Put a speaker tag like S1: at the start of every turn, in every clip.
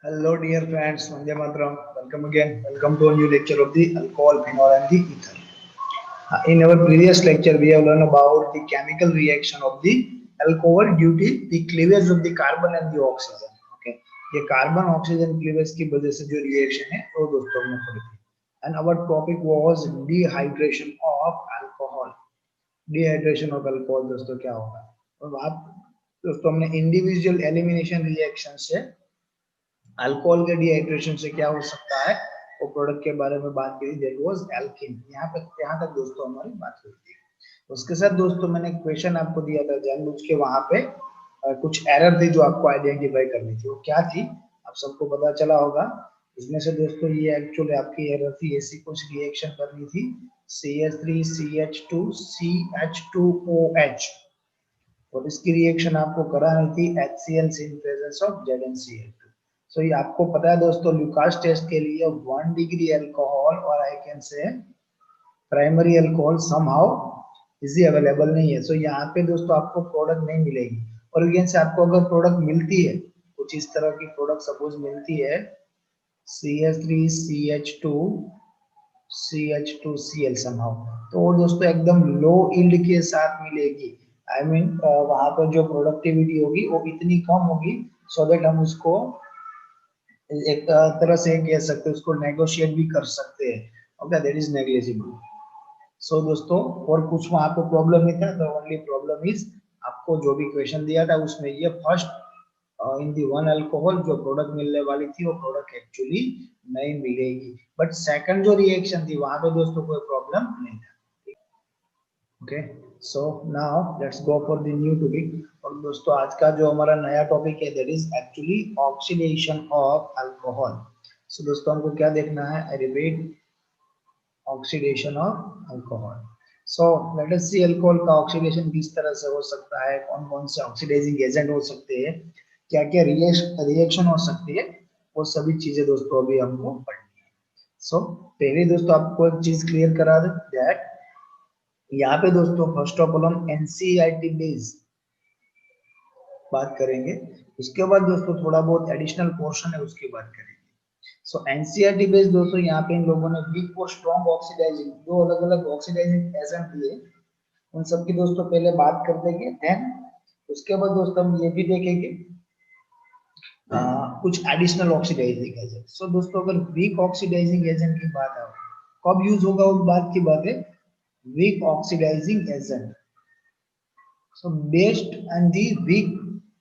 S1: Hello, dear friends. Vande Mataram. Welcome again. Welcome to a new lecture of the alcohol, phenol, and the ether. In our previous lecture, we have learned about the chemical reaction of the alcohol due to the cleavage of the carbon and the oxygen. Okay, ये carbon oxygen cleavage की वजह से जो reaction है वो दोस्तों हमने पढ़ी थी. And our topic was dehydration of alcohol. Dehydration of alcohol दोस्तों क्या होगा? और बात दोस्तों हमने इंडिविजुअल एलिमिनेशन रिएक्शन से अल्कोहल के डिहाइड्रेशन से क्या हो सकता है वो प्रोडक्ट के बारे में बात करी. That was alkene. यहाँ तक दोस्तों हमारी बात हुई थी. उसके साथ दोस्तों मैंने क्वेश्चन आपको दिया था जानबूझ के. वहां पे कुछ एरर थी जो आपको आइडेंटिफाई करनी थी. वो क्या थी आप सबको पता चला होगा. इसमें से दोस्तों ये एक्चुअली आपकी एरर थी. ऐसी कुछ रिएक्शन करनी थी CH3CH2CH2OH और इसकी रिएक्शन आपको करानी थी HCl in presence of ZnCl2. सो ये आपको पता है दोस्तों ल्यूकास टेस्ट के लिए 1 डिग्री अल्कोहल और I can say primary alcohol somehow easy available नहीं है. सो यहाँ पे दोस्तों आपको प्रोडक्ट नहीं मिलेगी. और अगेन से आपको अगर प्रोडक्ट मिलती है कुछ इस तरह की प्रोडक्ट सपोज मिलती है CH3CH2CH2Cl समहाउ तो वो दोस्तों एकदम लो यील्ड के साथ मिलेगी. आई मीन वहां पर जो प्रोडक्टिविटी होगी वो इतनी कम होगी सो दैट हम उसको एक तरह से कह सकते हैं उसको नेगोशिएट भी कर सकते हैं. Okay that is negligible. So दोस्तों और कुछ वहां पे प्रॉब्लम नहीं था. द ओनली प्रॉब्लम इज आपको जो भी क्वेश्चन दिया था उसमें ये first in the one alcohol जो प्रोडक्ट मिलने वाली थी वो प्रोडक्ट एक्चुअली नहीं मिलेगी. बट सेकंड जो रिएक्शन थी वहां पे दोस्तों कोई प्रॉब्लम नहीं था. Okay so now let's go for the new topic. और दोस्तों आज का जो हमारा नया टॉपिक है that is actually oxidation of alcohol. So दोस्तों हमको क्या देखना है. I repeat oxidation of alcohol. So let us see alcohol का ऑक्सीडेशन किस तरह से हो सकता है. कौन कौन से ऑक्सीडाइजिंग एजेंट हो सकते हैं क्या क्या रिएक्शन हो सकती है वो सभी चीजें दोस्तों अभी हमको पढ़नी है. सो पहले दोस्तों आपको एक चीज क्लियर करा दे दैट यहाँ पे दोस्तों फर्स्ट ऑफ ऑल हम एनसीईआरटी बेस बात करेंगे. उसके बाद दोस्तों थोड़ा बहुत एडिशनल पोर्शन है उसकी बात करेंगे. सो एनसीईआरटी बेस दोस्तों यहाँ पे इन लोगों ने वीक और स्ट्रॉन्ग ऑक्सीडाइजिंग दो अलग अलग ऑक्सीडाइजिंग एजेंट दिए. उन सबकी दोस्तों पहले बात कर देंगे. देन उसके बाद दोस्तों हम ये भी देखेंगे कुछ एडिशनल ऑक्सीडाइजिंग एजेंट. सो दोस्तों अगर वीक ऑक्सीडाइजिंग एजेंट की बात आओ कब यूज होगा उस बात की बात है weak oxidising agent. So best and the weak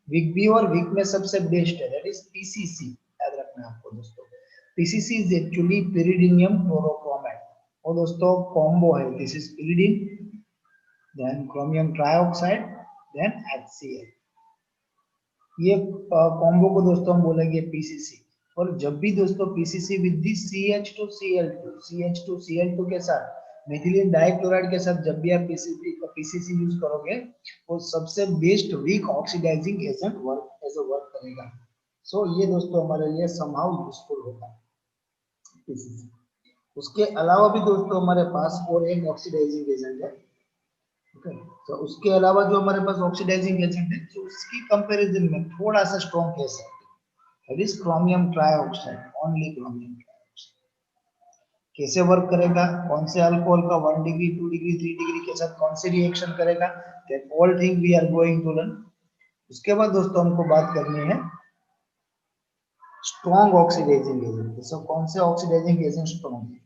S1: weak भी और वीक में सबसे बेस्ट है दैट इज पीसीसी. याद रखना आपको दोस्तों PCC is actually pyridinium chlorochromate. और दोस्तों कॉम्बो है. This is pyridine then chromium trioxide then HCl. ये कॉम्बो को दोस्तों हम बोलेंगे पीसीसी. और जब भी दोस्तों पीसीसी विद दी CH2Cl2 के साथ मेथिलीन डाइक्लोराइड के साथ जब भी आप पीसीसी यूज करोगे वो सबसे best weak oxidising agent work करेगा. सो ये दोस्तों हमारे लिए समहाउ यूजफुल होगा पीसीसी. उसके अलावा भी दोस्तों हमारे पास और एक ऑक्सीडाइजिंग एजेंट है. ओके तो उसके अलावा जो हमारे पास ऑक्सीडाइजिंग एजेंट है जो उसकी कंपैरिजन में थोड़ा सा स्ट्रॉन्ग कह सकते हैं that is chromium trioxide. Only chromium trioxide. कैसे वर्क करेगा कौन से अल्कोहल का 1 डिग्री 2 डिग्री 3 डिग्री के साथ कौन से रिएक्शन करेगा that all thing we are going to learn. उसके बाद दोस्तों हमको बात करनी है स्ट्रॉन्ग ऑक्सीडाइजिंग एजेंट. सो कौन से ऑक्सीडाइजिंग एजेंट स्ट्रॉन्ग है.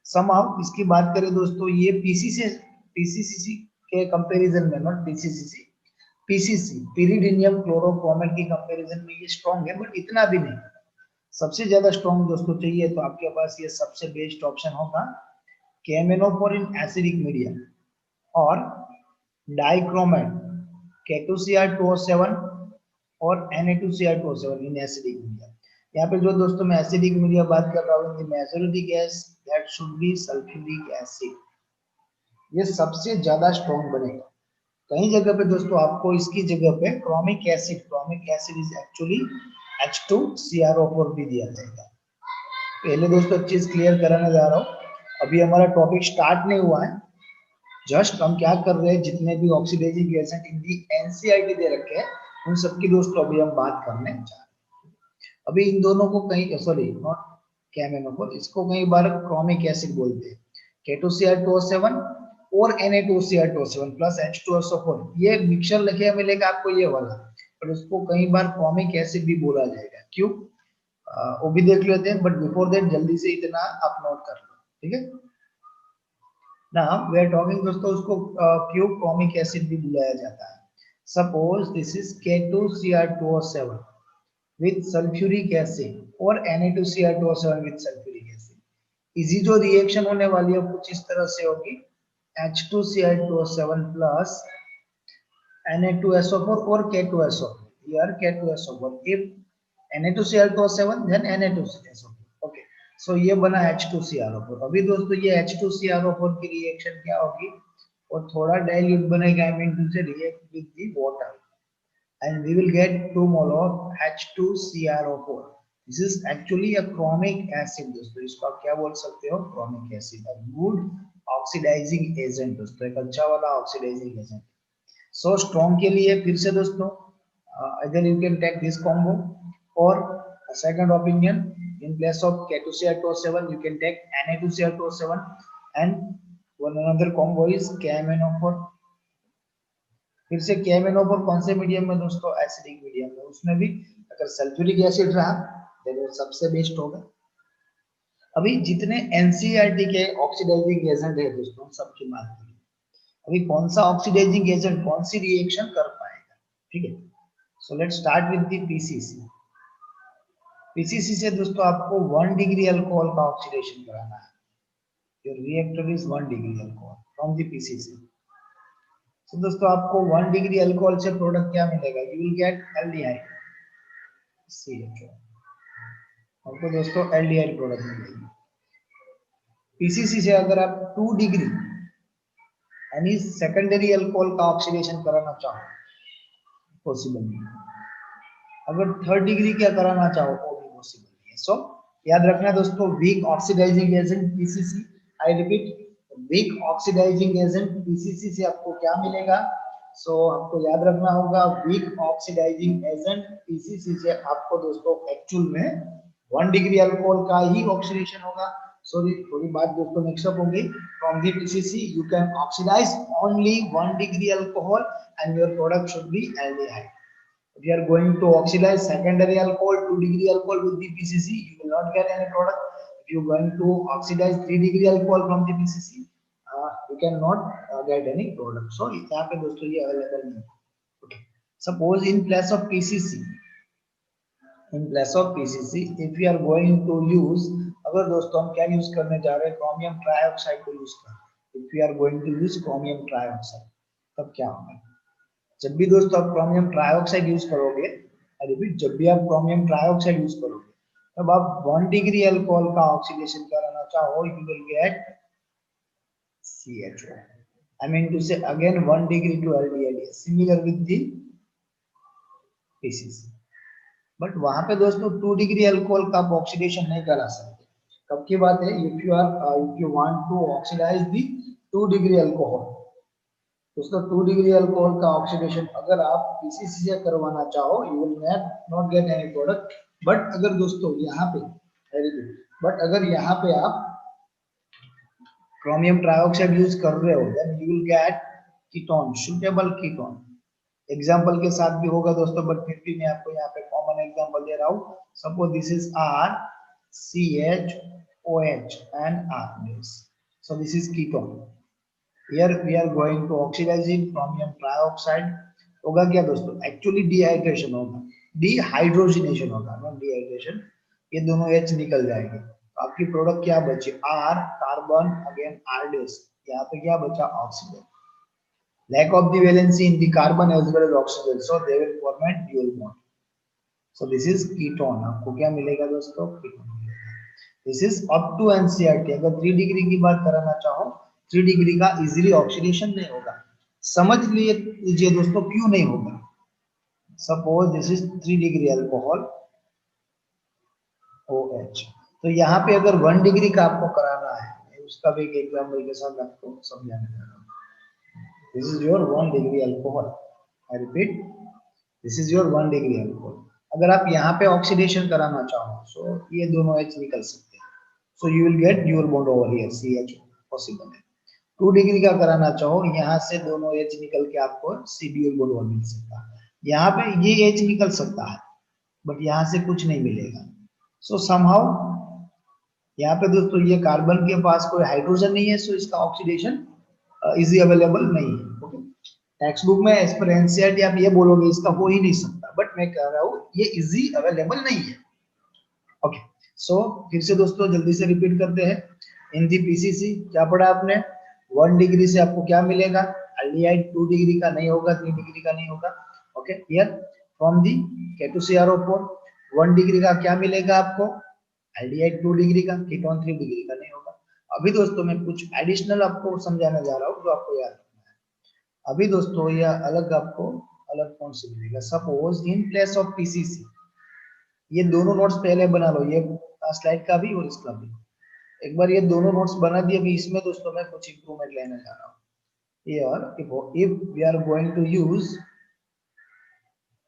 S1: समहाउ इसकी बात करें दोस्तों ये पीसीसी के कंपैरिजन में नॉट पीसीसी pyridinium chlorochromate की कंपैरिजन में ये स्ट्रॉन्ग है बट इतना भी नहीं. सबसे ज्यादा स्ट्रॉन्ग दोस्तों चाहिए तो आपके पास ये सबसे बेस्ट ऑप्शन होगा KMnO4 इन एसिडिक मीडिया और डाइक्रोमेट K2Cr2O7 और Na2Cr2O7 इन एसिडिक मीडिया. यहाँ पे जो दोस्तों मैं एसिडिक मीडिया बात कर रहा हूँ majority gas that should be sulphuric acid. ये सबसे ज्यादा स्ट्रॉन्ग बनेगा. कई जगह पे दोस्तों आपको इसकी जगह पे chromic acid is actually H2CrO4 भी दिया जाएगा. पहले दोस्तों एक चीज क्लियर कराने जा रहा हूँ. अभी हमारा टॉपिक स्टार्ट नहीं हुआ है. जस्ट हम क्या कर रहे हैं जितने भी oxidizing agent in the NCERT दे रखे हैं उन सबकी दोस्तों अभी हम बात करने जा रहे हैं. अभी इन दोनों को कहीं, सॉरी नॉट KMnO4, इसको कई बार क्रोमिक एसिड बोलते हैं। K2Cr2O7 और Na2Cr2O7 प्लस H2SO4, ये मिक्सचर लिखे मिलेगा आपको ये वाला, पर उसको कई बार क्रोमिक एसिड भी बोला जाएगा। क्यों, वो भी देख लेते हैं, बट बिफोर दैट जल्दी से इतना आप नोट कर लो, ठीक है ना। वी आर टॉकिंग दोस्तों, उसको क्यों क्रोमिक एसिड भी बुलाया जाता है। Suppose this is K2Cr2O7 with sulfuric acid और Na2Cr2O7 with sulfuric acid। इसी जो रिएक्शन होने वाली है कुछ इस तरह से होगी, H2Cl2O7 plus Na2SO4 और K2SO4, here K2SO4, if Na2Cl2O7 then Na2SO4, okay, so ये बना H2CrO4। अभी दोस्तों ये H2CrO4 की रिएक्शन क्या होगी, और थोड़ा डाइल्यूट बनेगा, I mean to say react with the water and we will get 2 mole of H2CrO4। This is actually a chromic acid दोस्तों, इसको आप क्या बोल सकते हो, chromic acid, a good oxidizing agent दोस्तों, एक अच्छा वाला oxidizing agent। So strong के लिए फिर से दोस्तों, either you can take this combo or a second opinion, in place of K2Cr2O7 you can take Na2Cr2O7 and one another combo is KMnO4। फिर से KMnO4 कौन से मीडियम में दोस्तों, एसिडिक मीडियम में, उसमें भी अगर सल्फ्यूरिक एसिड रहा तो वो सबसे बेस्ट होगा। अभी जितने NCERT के ऑक्सीडाइजिंग एजेंट है दोस्तों, सबकी बात करें, अभी कौन सा ऑक्सीडाइजिंग एजेंट कौन सी रिएक्शन कर पाएगा, ठीक है। So let's start with the PCC। PCC से दोस्तों आपको 1 डिग्री अल्कोहल का ऑक्सीडेशन कराना है। Your reactor is 1 degree alcohol from the PCC। तो दोस्तों आपको 1 डिग्री अल्कोहल से प्रोडक्ट क्या मिलेगा, you will get aldehyde CHO, आपको दोस्तों एल्डिहाइड प्रोडक्ट मिलेगी। PCC से अगर आप 2 डिग्री यानी सेकेंडरी अल्कोहल का ऑक्सीडेशन कराना चाहो, पॉसिबल नहीं है। अगर 3rd डिग्री क्या कराना चाहो वो भी पॉसिबल नहीं है। सो याद रखना दोस्तों, weak oxidising agent PCC, I repeat, weak oxidising agent PCC से आपको क्या मिलेगा। सो आपको याद रखना होगा, वीक ऑक्सीडाइजिंग एजेंट PCC से आपको दोस्तों एक्चुअल में 1 डिग्री अल्कोहल का ही ऑक्सीडेशन होगा। सॉरी थोड़ी बात दोस्तों मिक्सअप होगी। From the PCC you can oxidize only 1 degree alcohol and your product should be aldehyde। If you are going to oxidize secondary alcohol, 2 degree alcohol with the PCC, you will not get any product। If you are going to oxidize 3 degree alcohol from the PCC, you cannot get any product। So यहाँ पे दोस्तों ये available नहीं है। Okay. Suppose in place of PCC, if you are going to use, अगर दोस्तों हम क्या यूज करने जा रहे हैं, क्रोमियम ट्राइऑक्साइड को यूज कर, if you are going to use chromium trioxide, तब क्या होगा, जब भी दोस्तों आप क्रोमियम ट्राइऑक्साइड यूज करोगे, रिपीट, जब भी आप क्रोमियम ट्राइऑक्साइड यूज करोगे, तब आप 1 डिग्री अल्कोहल का ऑक्सीडेशन कराना चाहो, you will gate CHO। I mean to say again 1 degree to aldehyde, similar with the PCC। But वहां पे दोस्तों 2 डिग्री अल्कोहल का आप ऑक्सीडेशन नहीं करा सकते। कब की बात है, if you want to oxidise the 2 degree alcohol, दोस्तों 2 डिग्री अल्कोहल का ऑक्सीडेशन अगर आप PCC से करवाना चाहो, you will not get any product. But अगर दोस्तों यहाँ पे, बट अगर यहाँ पे आप क्रोमियम ट्राइऑक्साइड यूज कर रहे हो, then you will get ketone, suitable ketone. Example के साथ भी होगा दोस्तों, बट फिर भी मैं आपको यहाँ पे कॉमन एग्जांपल दे रहा हूँ। Suppose this is RCHOH and R base, so this is ketone। Here we are going to oxidizing chromium trioxide। होगा क्या दोस्तों, एक्चुअली डिहाइड्रेशन होगा, डिहाइड्रोजनेशन होगा, नॉट डिहाइड्रेशन, ये दोनों H निकल जाएंगे, तो आपकी प्रोडक्ट क्या बची, R कार्बन अगेन R डेस, यहाँ पे क्या बचा, oxygen. lack of the valency in the carbon as well as oxygen, so they will form a dual bond। so this is ketone। आपको क्या मिलेगा दोस्तों, ketone मिलेगा। this is up to NCERT। अगर 3 डिग्री की बात कराना चाहो, 3 डिग्री का इजीली ऑक्सीडेशन नहीं होगा। समझ लीजिए दोस्तों क्यों नहीं होगा। Suppose this is 3 degree alcohol OH, तो यहाँ पे अगर 1 डिग्री का आपको कराना है, उसका भी एक एग्जांपल के साथ आपको समझाने जा रहा हूँ। This is your 1 degree alcohol। I repeat, this is your 1 degree alcohol। अगर आप यहाँ पे ऑक्सीडेशन कराना चाहो सो ये दोनों H निकल सकते हैं, so you will gate dual bond over here CH possible है। 2 डिग्री का कराना चाहो यहाँ से दोनों H निकल के आपको C ड्यूल बॉन्ड ओवर मिल सकता है। यहाँ पे ये H निकल सकता है बट यहाँ से कुछ नहीं मिलेगा। सो समहाउ यहाँ पे दोस्तों ये कार्बन के पास कोई हाइड्रोजन नहीं है, सो इसका ऑक्सीडेशन इजी अवेलेबल नहीं है। ओके, टेक्स्ट बुक में एज पर एनसीईआरटी आप ये बोलोगे इसका हो ही नहीं सकता, बट मैं कह रहा हूँ ये इजी अवेलेबल नहीं है। ओके, सो फिर से दोस्तों जल्दी से रिपीट करते हैं। इन दी पीसीसी क्या पढ़ा आपने? 1 डिग्री से आपको क्या मिलेगा? एल्डिहाइड 2 डिग्री का नहीं होगा, 3 डिग्री का नहीं होगा। Okay, here from the K2CrO4 1 degree का क्या मिलेगा आपको? एल्डिहाइड 2 डिग्री का, कीटोन 3 डिग्री का नहीं होगा। अभी दोस्तों मैं कुछ एडिशनल आपको समझाने जा रहा हूँ जो आपको याद रखना है। अभी दोस्तों यह अलग आपको अलग कौन से मिलेगा? Suppose in place of PCC, ये दोनों नोट्स पहले बना लो, ये स्लाइड का भी और इसका भी। एक बार ये दोनों नोट्स बना दिए, अभी इसमें दोस्तों मैं कुछ इंप्रूवमेंट लेने जा रहा हूँ। Here if we are going to use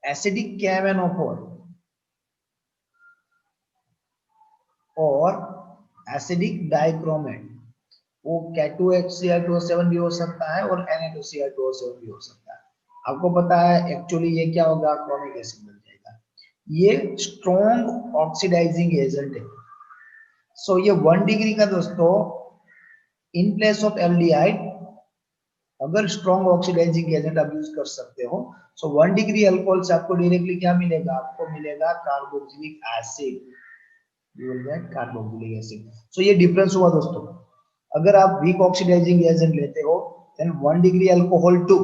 S1: acidic KMnO4 और एसिडिक डाइक्रोमेट, वो K2HCl2O7 भी हो सकता है और Na2Cl2O7 भी हो सकता है। आपको पता है एक्चुअली ये क्या होगा? क्रोमिक एसिड बन जाएगा। ये स्ट्रॉन्ग ऑक्सीडाइजिंग एजेंट है। सो ये 1 डिग्री का दोस्तों इन प्लेस ऑफ एल्डिहाइड अगर स्ट्रॉन्ग ऑक्सीडाइजिंग एजेंट आप यूज कर सकते हो। सो 1 डिग्री अल्कोहल से आपको डायरेक्टली क्या मिलेगा? आपको मिलेगा carboxylic acid, you will get carboxylic acid. So ये डिफरेंस हुआ दोस्तों। अगर आप वीक ऑक्सीडाइजिंग एजेंट लेते हो then 1 degree alcohol to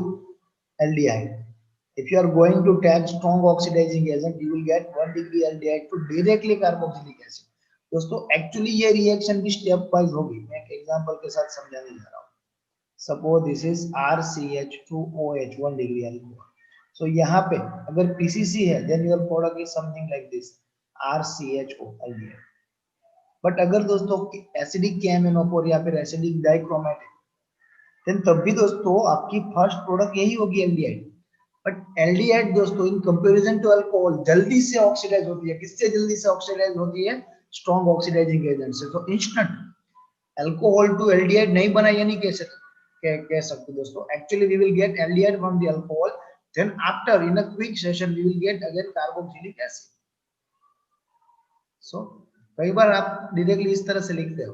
S1: aldehyde, if you are going to take strong oxidizing agent you will get 1 degree aldehyde to directly carboxylic acid। दोस्तों actually ये reaction की स्टेप वाइज होगी, मैं एक एग्जांपल के साथ समझाने जा रहा हूँ। Suppose this is RCH2OH 1 degree alcohol. So यहाँ पे अगर PCC है then your product is something like this RCHO aldehyde। But अगर दोस्तों एसिडिक KMnO4 या फिर एसिडिक डाइक्रोमेट है देन तब भी दोस्तों आपकी फर्स्ट प्रोडक्ट यही होगी एल्डिहाइड। बट एल्डिहाइड दोस्तों इन कंपैरिजन टू अल्कोहल जल्दी से ऑक्सीडाइज होती है। किससे जल्दी से ऑक्सीडाइज होती है? स्ट्रॉन्ग ऑक्सीडाइजिंग एजेंट से। तो इंस्टेंट अल्कोहल टू एल्डिहाइड नहीं बना, यानी कह सकते दोस्तों actually we will get aldehyde from the alcohol, then after in a quick session we will get again carboxylic acid. So कई बार आप डायरेक्टली इस तरह से लिखते हो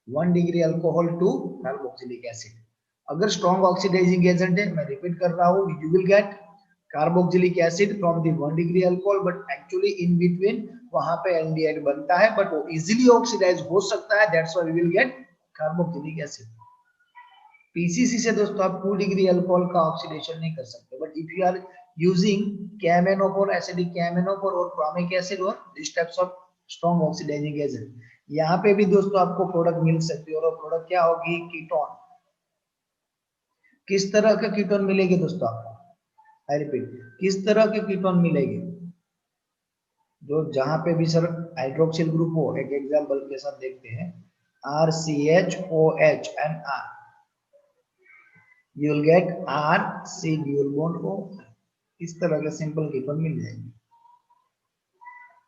S1: 1 degree alcohol to carboxylic acid. अगर स्ट्रॉन्ग ऑक्सीडाइजिंग एजेंट है, मैं रिपीट कर रहा हूँ, you will get carboxylic acid from the 1 degree alcohol, but actually in between वहां पे एल्डिहाइड बनता है बट वो इजीली ऑक्सीडाइज हो सकता है, that's why we will get carboxylic acid. PCC से दोस्तों आप 2 डिग्री अल्कोहल का ऑक्सीडेशन नहीं कर सकते, but if you are using KMnO4 acidic KMnO4 और क्रोमिक एसिड और this types of strong oxidising agent, यहाँ पे भी दोस्तों आपको प्रोडक्ट मिल सकती है। और प्रोडक्ट क्या होगी? कीटोन। किस तरह के कीटोन मिलेंगे दोस्तों आपको? आई रिपीट, किस तरह के कीटोन मिलेंगे? जो जहां पे भी सर हाइड्रोक्सिल ग्रुप हो, एक एग्जांपल के साथ देखते हैं RCHOH and R, you will get RC dual bond O। इस तरह के सिंपल कीटोन मिल जाएंगे।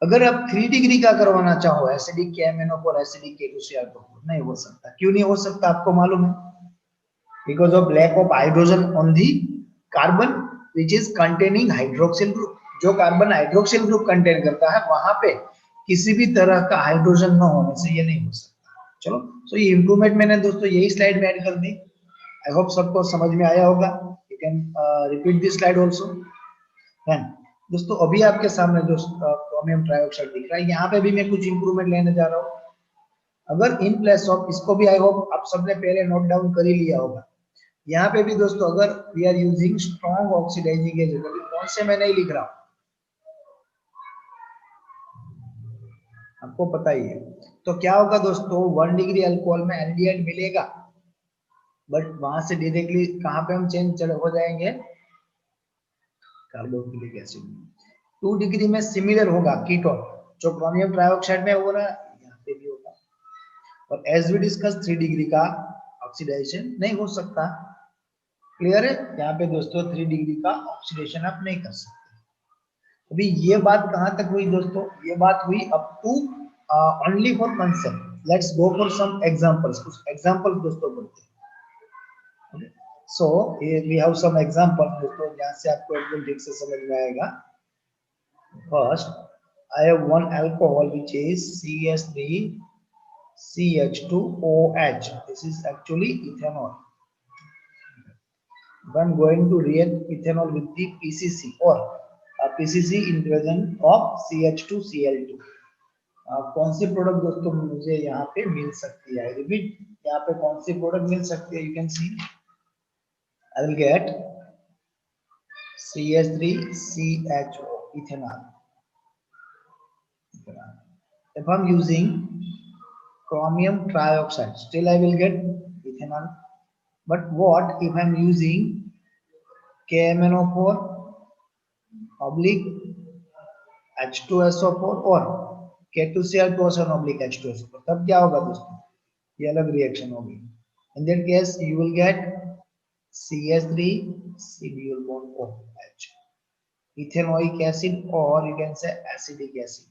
S1: अगर आप 3 डिग्री का करवाना चाहो एसिडिक KMnO4 एसिडिक K2CrO4 नहीं हो सकता। क्यों नहीं हो सकता आपको मालूम है? Because of lack of hydrogen on the carbon which is containing hydroxyl group. जो कार्बन हाइड्रोक्सिल ग्रुप कंटेन करता है वहां पे किसी भी तरह का हाइड्रोजन न होने से ये नहीं हो सकता। चलो, तो ये इंप्रूवमेंट मैंने दोस्तों यही स्लाइड में ऐड कर दी। आई होप सबको समझ में आया होगा। You can repeat this slide also. दोस्तों अभी आपके सामने जो क्रोमियम ट्राइऑक्साइड दिख रहा है, यहाँ पे भी मैं कुछ इंप्रूवमेंट लेने जा रहा हूँ। अगर इन प्लेस ऑफ, इसको भी आई होप आप सबने पहले नोट डाउन कर ही लिया होगा। यहाँ पे भी दोस्तों अगर we are using strong oxidising agent, कौन से मैं नहीं लिख रहा हूँ, आपको पता ही है। तो क्या होगा दोस्तों? 1 डिग्री अल्कोहल में एल्डिहाइड मिलेगा, बट वहां से डायरेक्टली कहां पे हम चेंज हो जाएंगे? कार्बोक्सिलिक एसिड में। 2 डिग्री में सिमिलर होगा कीटोन, जो क्रोमियम ट्राइऑक्साइड में हो रहा है यहाँ पे भी होगा। और एज वी डिस्कस 3 डिग्री का ऑक्सीडाइजेशन नहीं हो सकता। क्लियर है? यहाँ पे दोस्तों 3 डिग्री का ऑक्सीडेशन आप नहीं कर सकते। अभी ये बात कहाँ तक हुई दोस्तों, ये बात हुई up to only for concept. Let's go for some examples, कुछ एग्जांपल्स दोस्तों बोलते हैं। So we have some example दोस्तों, जहाँ से आपको एकदम ठीक से समझ में आएगा। First, I have one alcohol which is CH3CH2OH. This is actually ethanol. If I am going to react ethanol with the PCC or PCC in presence of CH2Cl2, कौन सी प्रोडक्ट दोस्तों मुझे यहाँ पे मिल सकती है? रिपीट, यहाँ पे कौन सी प्रोडक्ट मिल सकती है? You can C I will gate CH3CHO ethanol. If I'm using chromium trioxide, still I will get ethanol. But what if I'm using KMNO4 oblique H2SO4 or K2Cl2O7 oblique H2SO4? तब क्या होगा दोस्तों? ये अलग reaction होगी। In that case, you will get CH3 dual bond OH, ethanoic acid, or you can say acetic acid.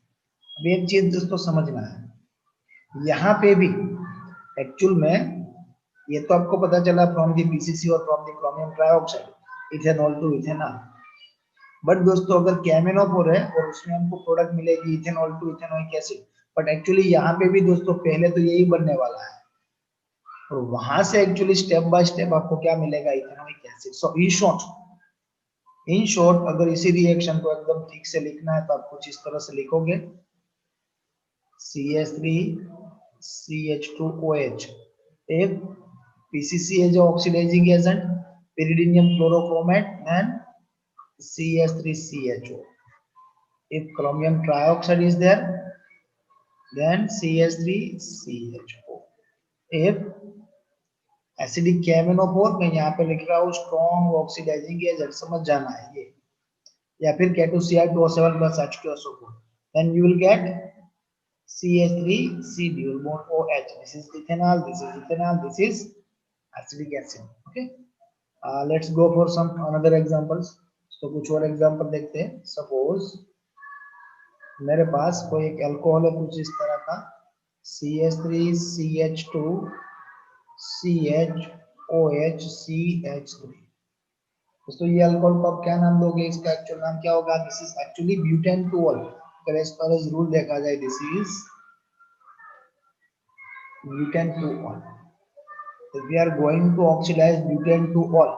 S1: अब एक चीज दोस्तों समझना है, यहाँ पे भी एक्चुअल में ये तो आपको पता चला फ्रॉम दी पीसीसी और from the chromium trioxide ethanol to ethanol. But दोस्तों अगर KMNO4 है और उसमें हमको प्रोडक्ट मिलेगी ethanol to ethanoic acid, but actually यहाँ पे भी दोस्तों पहले तो यही बनने वाला है, और वहां से एक्चुअली स्टेप बाय स्टेप आपको क्या मिलेगा? Ethanoic acid. So in short अगर इसी रिएक्शन को एकदम ठीक से लिखना है तो आप कुछ इस तरह से लिखोगे, CH3CH2OH एक PCC है जो oxidising agent, pyridinium chlorochromate, then CH3CHO. If chromium trioxide is there, then CH3CHO. If acidic KMNO4, मैं यहाँ पे लिख रहा हूँ strong oxidizing agent, समझ जाना है ये, या फिर K2Cl2O7 plus H2SO4, then you will get CH3C dual bond OH. This is ethanol, this is ethanol, this is acetic acid. Okay, let's go for some another examples. तो कुछ और example देखते हैं। सपोज मेरे पास कोई एक अल्कोहल है कुछ इस तरह का, CH3CH2CHOHCH3। दोस्तों ये अल्कोहल को आप क्या नाम दोगे? इसका एक्चुअल नाम क्या होगा? This is actually butane two ol. अगर एज पर एज रूल देखा जाए, this is butane two ol. If we are going to oxidize butane-2-ऑल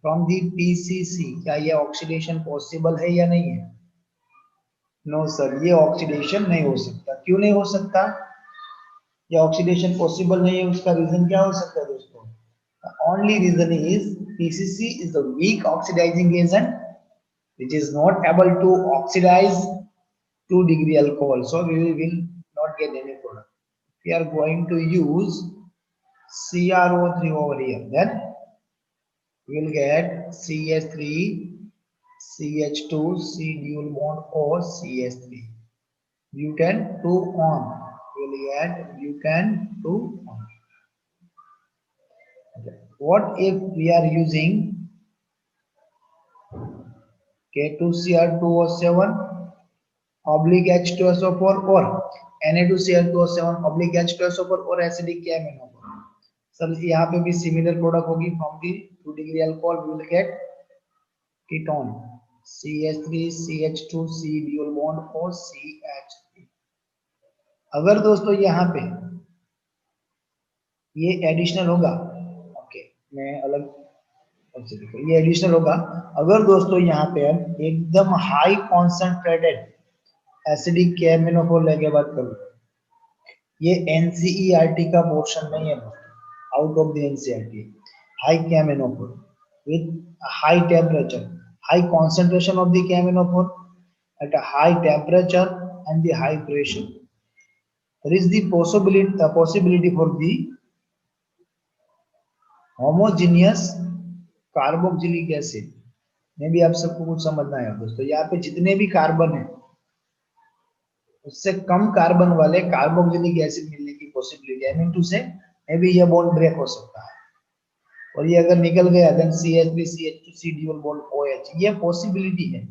S1: from the PCC, क्या ये ऑक्सीडेशन पॉसिबल है या नहीं है? नो सर, ये ऑक्सीडेशन नहीं हो सकता। क्यों नहीं हो सकता? ये ऑक्सीडेशन पॉसिबल नहीं है, उसका रीजन क्या हो सकता है दोस्तों? Only reason is PCC is a weak oxidizing agent which is not able to oxidize 2-degree alcohol, so we will not get any product. We are going to use CrO3 over here, then we will get CH3CH2 C dual bond O CH3 butane-2 on, we will get butane-2 on. Okay. What if we are using K2Cr2O7 oblique H2SO4 or Na2Cl2O7 oblique H2SO4 or acidic KMNO4? Sir यहाँ पे भी similar product होगी, from the 2-degree alcohol we will get ketone CH3CH2C dual bond O CH3। अगर दोस्तों यहाँ पे ये additional होगा, ओके मैं अलग ये एडिशनल होगा, अगर दोस्तों यहाँ पे हम एकदम हाई कॉन्सेंट्रेटेड एसिडिक KMNO4 लेके बात करूँ, ये NCERT का पोर्शन नहीं है, out of the NCERT। High KMNO4 with high temperature, high concentration of the KMNO4 at a high temperature and the high pressure, there is the possibility for the homogeneous carboxylic acid में भी आप सबको कुछ समझना है दोस्तों। यहाँ पे जितने भी कार्बन है उससे कम कार्बन वाले कार्बोक्सिलिक एसिड मिलने की possibility, I mean to say maybe ये बॉन्ड ब्रेक हो सकता है, और ये अगर निकल गया then CH3CH2C dual bond OH, ये पॉसिबिलिटी है।